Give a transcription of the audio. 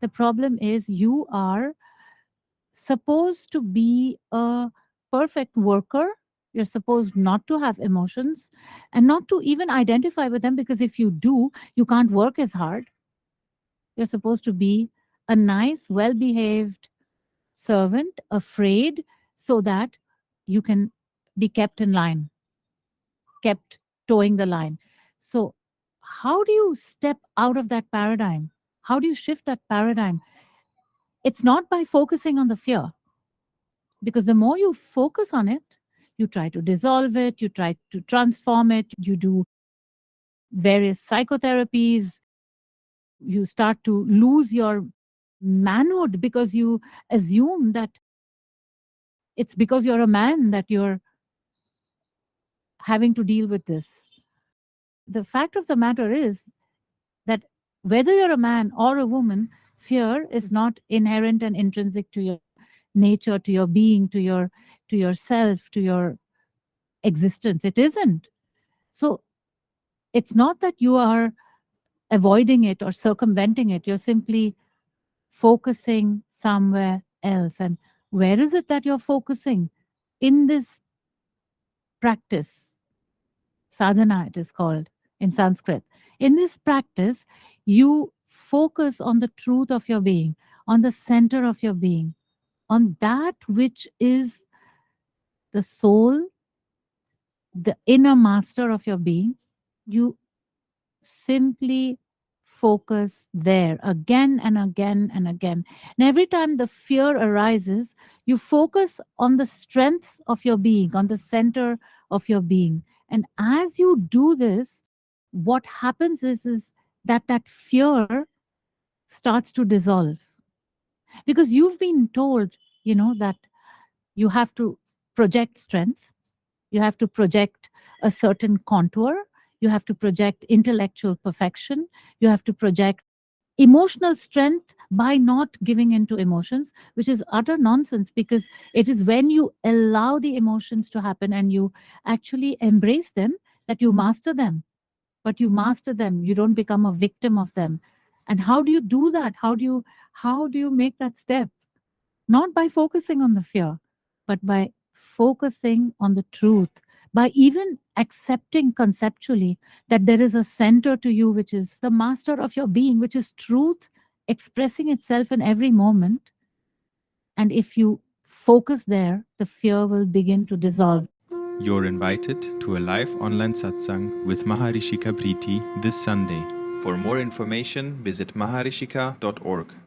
The problem is you are supposed to be a perfect worker. You're supposed not to have emotions and not to even identify with them, because if you do, you can't work as hard. You're supposed to be a nice, well behaved servant, afraid, so that you can be kept in line, kept towing the line. So, how do you step out of that paradigm? How do you shift that paradigm? It's not by focusing on the fear, because the more you focus on it, you try to dissolve it, you try to transform it, you do various psychotherapies, you start to lose your manhood because you assume that it's because you're a man that you're having to deal with this. The fact of the matter is that whether you're a man or a woman, fear is not inherent and intrinsic to your nature, to your being, to yourself, to your existence. It isn't. So it's not that you are avoiding it or circumventing it. You're simply focusing somewhere else. And where is it that you're focusing? In this practice, sadhana, it is called in Sanskrit. In this practice, you focus on the truth of your being, on the center of your being, on that which is the soul, the inner master of your being. You simply focus there again and again and again. And every time the fear arises, you focus on the strengths of your being, on the center of your being. And as you do this, what happens is that that fear starts to dissolve, because you've been told, that you have to project strength, you have to project a certain contour, you have to project intellectual perfection, you have to project emotional strength by not giving into emotions, which is utter nonsense, because it is when you allow the emotions to happen and you actually embrace them that you master them. But you master them, you don't become a victim of them. And how do you do that? How do you make that step? Not by focusing on the fear, but by focusing on the truth, by even accepting conceptually that there is a center to you, which is the master of your being, which is truth expressing itself in every moment. And if you focus there, the fear will begin to dissolve. You're invited to a live online satsang with Maharishikaa Preeti this Sunday. For more information, visit maharishikaa.org.